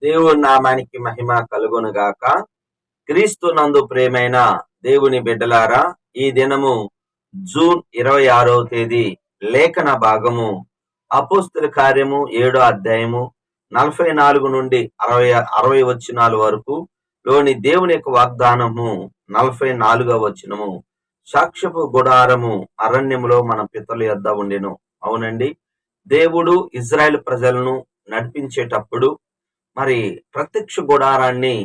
దేవుని నామానికి మహిమ కలుగును గాక. క్రీస్తు నందు ప్రేమైన దేవుని బిడ్డలారా, ఈ దినము జూన్ 26వ తేదీ లేఖన భాగము అపోస్తుల కార్యము 7వ అధ్యాయము 44 నుండి 60 వచనాల వరకు లోని దేవుని యొక్క వాగ్దానము 44వ వచనము. సాక్ష్యపు గుడారము అరణ్యములో మన పితరుల యొద్ద ఉండెను. అవునండి, దేవుడు ఇజ్రాయెల్ ప్రజలను నడిపించేటప్పుడు మరి ప్రత్యక్ష గుడారాన్ని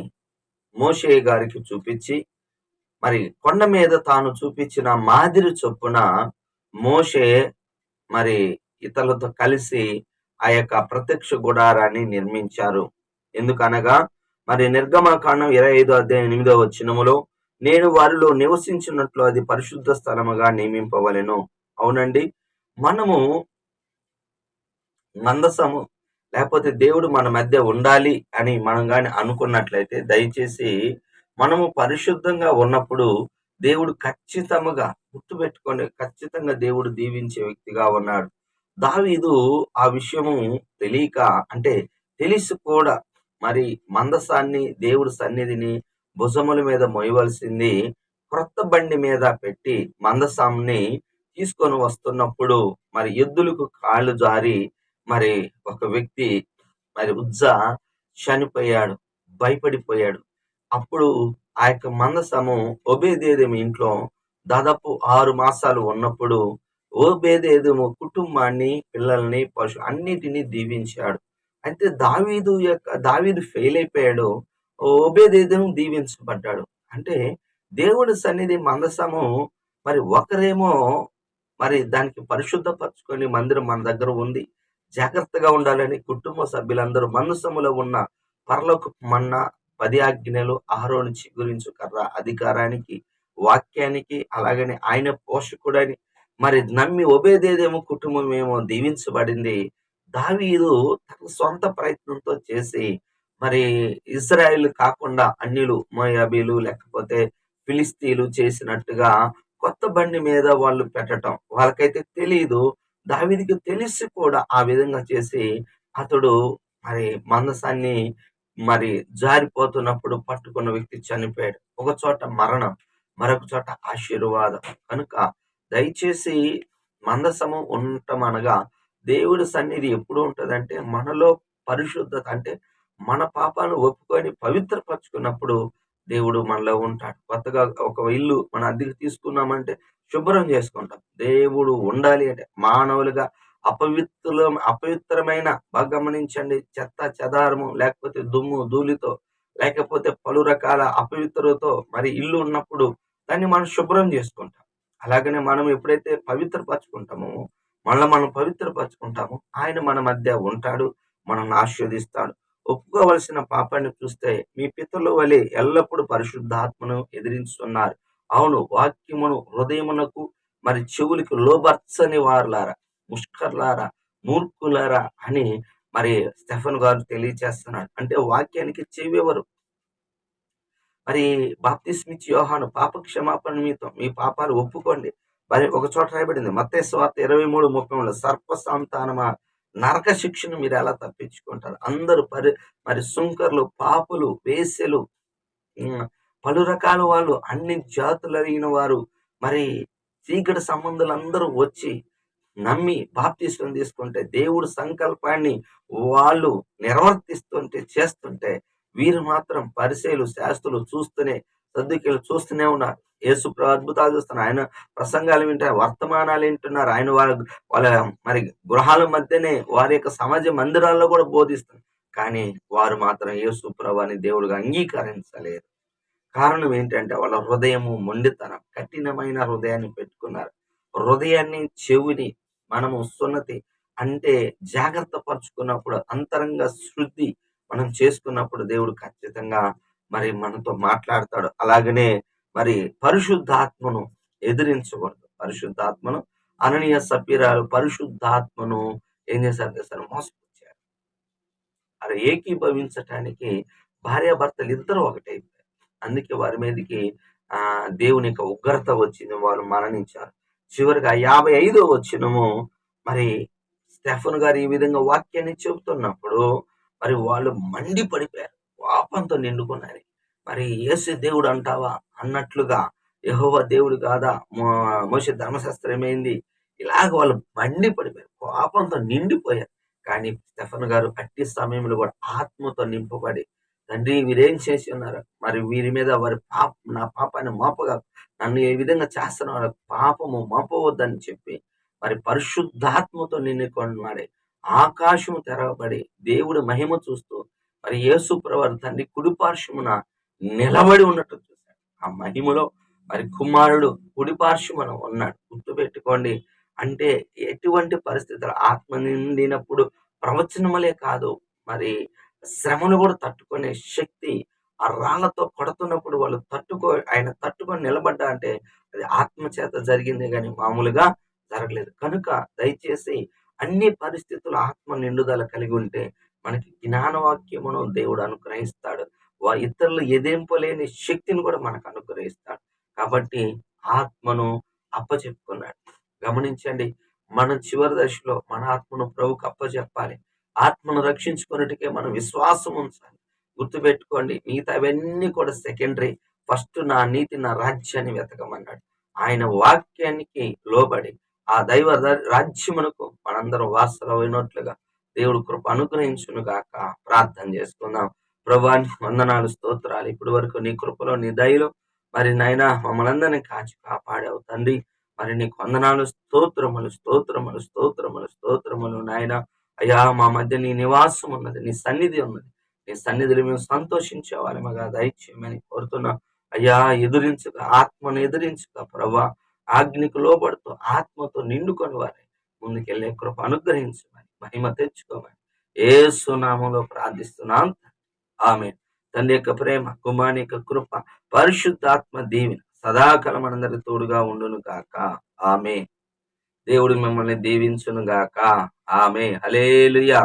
మోషే గారికి చూపించి, మరి కొండ మీద తాను చూపించిన మాదిరి చొప్పున మోషే మరి ఇతరులతో కలిసి ఆ యొక్క ప్రత్యక్ష గుడారాన్ని నిర్మించారు. ఎందుకనగా మరి నిర్గమకాండం 25వ అధ్యాయం 8వ వచనములో, నేను వారిలో నివసించినట్లు అది పరిశుద్ధ స్థలముగా నియమింపవలెను. అవునండి, మనము మందసము లేకపోతే దేవుడు మన మధ్య ఉండాలి అని మనం కానీ అనుకున్నట్లయితే, దయచేసి మనము పరిశుద్ధంగా ఉన్నప్పుడు దేవుడు ఖచ్చితంగా గుర్తుపెట్టుకొని, ఖచ్చితంగా దేవుడు దీవించే వ్యక్తిగా ఉన్నాడు. దావీదు ఆ విషయము తెలియక, అంటే తెలిసి కూడా మరి మందసాన్ని, దేవుడి సన్నిధిని భుజముల మీద మోయవలసింది క్రొత్త బండి మీద పెట్టి మందసాన్ని తీసుకొని వస్తున్నప్పుడు మరి ఎద్దులకు కాళ్ళు జారి మరి ఒక వ్యక్తి మరి ఉజ్జా చనిపోయాడు, భయపడిపోయాడు. అప్పుడు ఆ యొక్క మందసము ఓబేదేదెము ఇంట్లో దాదాపు 6 మాసాలు ఉన్నప్పుడు ఓబేదేదెము కుటుంబాన్ని, పిల్లల్ని, పశు అన్నిటినీ దీవించాడు. అయితే దావీదు ఫెయిల్ అయిపోయాడు, ఓబేదేదెము దీవించబడ్డాడు. అంటే దేవుడి సన్నిధి మందసము మరి ఒకరేమో మరి దానికి పరిశుద్ధపరచుకొని మందిరం మన దగ్గర ఉంది, జాగ్రత్తగా ఉండాలని కుటుంబ సభ్యులందరూ మందసములో ఉన్న పరలోకపు మన్నా, 10 ఆజ్ఞలు, అహరోను చిగురించు కర్ర అధికారానికి, వాక్యానికి, అలాగని ఆయన పోషకుడని మరి నమ్మి ఓబేదేదెము కుటుంబం ఏమో దీవించబడింది. దావీదు తన సొంత ప్రయత్నంతో చేసి మరి ఇజ్రాయేల్ కాకుండా అన్యులు, మోయాబీలు లేకపోతే ఫిలిస్తీన్లు చేసినట్టుగా కొత్త బండి మీద వాళ్ళు పెట్టటం వాళ్ళకైతే తెలియదు. దావీదుకి తెలిసి కూడా ఆ విధంగా చేసి అతడు మరి మందసాన్ని మరి జారిపోతున్నప్పుడు పట్టుకున్న వ్యక్తి చనిపోయాడు. ఒక చోట మరణం, మరొక చోట ఆశీర్వాదం. కనుక దయచేసి మందసము ఉండటం అనగా దేవుడి సన్నిధి ఎప్పుడు ఉంటదంటే మనలో పరిశుద్ధత, అంటే మన పాపాలను ఒప్పుకొని పవిత్రపరచుకున్నప్పుడు దేవుడు మనలో ఉంటాడు. కొత్తగా ఒక ఇల్లు మన అద్దెకు తీసుకున్నామంటే శుభ్రం చేసుకుంటాం. దేవుడు ఉండాలి అంటే మానవులుగా అపవిత్రమైన, బాగా గమనించండి, చెత్త చెదారము లేకపోతే దుమ్ము ధూళితో లేకపోతే పలు రకాల అపవిత్రతో మరి ఇల్లు ఉన్నప్పుడు దాన్ని మనం శుభ్రం చేసుకుంటాం. అలాగనే మనం ఎప్పుడైతే పవిత్రపరచుకుంటామో, మనం పవిత్రపరచుకుంటామో, ఆయన మన మధ్య ఉంటాడు, మనల్ని ఆశీర్వదిస్తాడు. ఒప్పుకోవలసిన పాపాన్ని చూస్తే మీ పితరుల వలె ఎల్లప్పుడూ పరిశుద్ధాత్మను ఎదిరించుతున్నారు. అవును, వాక్యమును హృదయమునకు మరి చెవులకు లోబర్చని వారులారా, ముష్కర్లారా, మూర్ఖులారా అని మరి స్టెఫెన్ గారు తెలియచేస్తున్నాడు. అంటే వాక్యానికి చెవివరు. మరి బాప్తిస్మిచ్చి యోహాను పాప క్షమాపణ నిమిత్తం మీ పాపాలు ఒప్పుకోండి మరి ఒక చోట రాయబడింది మత్తయి సువార్త 23:30, సర్ప సంతానమా, నరక శిక్షను మీరు ఎలా తప్పించుకుంటారు? అందరూ మరి సుంకర్లు, పాపులు, వేశ్యలు, పలు రకాల వాళ్ళు, అన్ని జాతులు అడిగిన వారు, మరి చీకటి సంబంధులందరూ వచ్చి నమ్మి బాప్తిస్మం తీసుకుంటే దేవుడు సంకల్పాన్ని వాళ్ళు చేస్తుంటే వీరు మాత్రం పరిసయ్యులు, శాస్త్రులు చూస్తూనే, సద్దుకీయులు చూస్తూనే ఉన్నారు. యేసు అద్భుతాలు చూస్తున్నారు, ఆయన ప్రసంగాలు వింటారు, వర్తమానాలు వింటున్నారు, ఆయన వాళ్ళ మరి గృహాల మధ్యనే వారి యొక్క సమాజ మందిరాల్లో కూడా బోధిస్తున్నారు. కానీ వారు మాత్రం యేసు ప్రభువుని దేవుడుగా అంగీకరించలేరు. కారణం ఏంటంటే వాళ్ళ హృదయము మొండితనం, కఠినమైన హృదయాన్ని పెట్టుకున్నారు. హృదయాన్ని, చెవిని మనము సున్నతి అంటే జాగ్రత్త పరుచుకున్నప్పుడు, అంతరంగ శుద్ధి మనం చేసుకున్నప్పుడు దేవుడు ఖచ్చితంగా మరి మనతో మాట్లాడతాడు. అలాగనే మరి పరిశుద్ధాత్మను ఎదిరించకూడదు. పరిశుద్ధాత్మను, అననీయ సపీరాలు పరిశుద్ధాత్మను ఏం చేశారు? మోసపుచ్చారు. అలా ఏకీభవించటానికి భార్యాభర్తలు ఇద్దరు ఒకటైపోయారు. అందుకే వారి మీదకి దేవుని యొక్క ఉగ్రత వచ్చింది, వారు మరణించారు. చివరిగా 55వ వచనము మరి స్టెఫెను గారు ఈ విధంగా వాక్యాన్ని చెబుతున్నప్పుడు మరి వాళ్ళు మండిపడిపోయారు. కోపంతో నిండుకున్నారు. మరి యేసు దేవుడు అంటావా అన్నట్లుగా, యెహోవా దేవుడు కాదా? మోషే ధర్మశాస్త్రం ఏమైంది? ఇలాగ వాళ్ళు మండిపడిపోయారు. కోపంతో నిండిపోయారు. కానీ స్టెఫెను గారు అట్టి సమయంలో కూడా ఆత్మతో నింపబడి, తండ్రి వీరేం చేసి ఉన్నారు? మరి వీరి మీద నా పాపాన్ని మోపగా నన్ను ఏ విధంగా చేస్తున్నారు? పాపము మోపవద్దని చెప్పి మరి పరిశుద్ధాత్మతో నిండుకొన్నాడే. ఆకాశము తెరవబడి దేవుడు మహిమ చూస్తూ మరి యేసు ప్రభువు తండ్రి కుడి పార్శ్వమున నిలబడి ఉన్నట్టు చూశాడు. ఆ మహిమలో మరి కుమారుడు కుడి పార్శ్వమున ఉన్నాడు. గుర్తుపెట్టుకోండి. అంటే ఎటువంటి పరిస్థితులు ఆత్మ నిండినప్పుడు ప్రవచనములే కాదు, మరి శ్రమను కూడా తట్టుకునే శక్తి, ఆ రాళ్లతో కొడుతున్నప్పుడు వాళ్ళు ఆయన తట్టుకొని నిలబడ్డా అంటే అది ఆత్మ చేత జరిగిందే గాని మామూలుగా జరగలేదు. కనుక దయచేసి అన్ని పరిస్థితులు ఆత్మ నిండుదల కలిగి ఉంటే మనకి జ్ఞానవాక్యమును దేవుడు అనుగ్రహిస్తాడు. ఇతరులు ఎదింపలేని శక్తిని కూడా మనకు అనుగ్రహిస్తాడు. కాబట్టి ఆత్మను అప్పచెప్పుకున్నాడు. గమనించండి, మన చివరి దశలో మన ఆత్మను ప్రభువుకు అప్పచెప్పాలి. ఆత్మను రక్షించుకున్నట్టుకే మనం విశ్వాసం ఉంచాలి. గుర్తుపెట్టుకోండి, మిగతావన్నీ కూడా సెకండరీ. ఫస్ట్ నా నీతి, నా రాజ్యాన్ని వెతకమన్నాడు. ఆయన వాక్యానికి లోబడి ఆ దైవ రాజ్యమునకు మనందరం వారసులమైనట్లుగా దేవుడు కృప అనుగ్రహించును గాక. ప్రార్థన చేసుకుందాం. ప్రభువా వందనాలు, స్తోత్రాలు. ఇప్పటి వరకు నీ కృపలో, నీ దయలో మరి నాయనా మమ్మల్ని అందరినీ కాచి కాపాడావు తండ్రి. మరి నీకు వందనాలు, స్తోత్రములు, స్తోత్రములు, స్తోత్రములు, స్తోత్రములు నాయన. అయ్యా, మా మధ్య నీ నివాసం ఉన్నది, నీ సన్నిధి ఉన్నది. నీ సన్నిధిలో మేము సంతోషించే వాళ్ళమగా దయచేయమని కోరుతున్నా. అయ్యా, ఎదురించుక, ఆత్మను ఎదురించుక ప్రభా, ఆజ్ఞకు లోబడుతూ ఆత్మతో నిండుకొని వారి ముందుకెళ్ళే కృప అనుగ్రహించమని, మహిమ తెచ్చుకోమని యేసు నామములో ప్రార్థిస్తున్నాం. ఆమేన్. తండ్రి యొక్క ప్రేమ, కుమారుని యొక్క కృప, పరిశుద్ధాత్మ దీవెన సదాకాలం మనందరి తోడుగా ఉండును గాక. ఆమేన్. దేవుడు మిమ్మల్ని దీవించును గాక. ఆమేన్. హల్లెలూయా.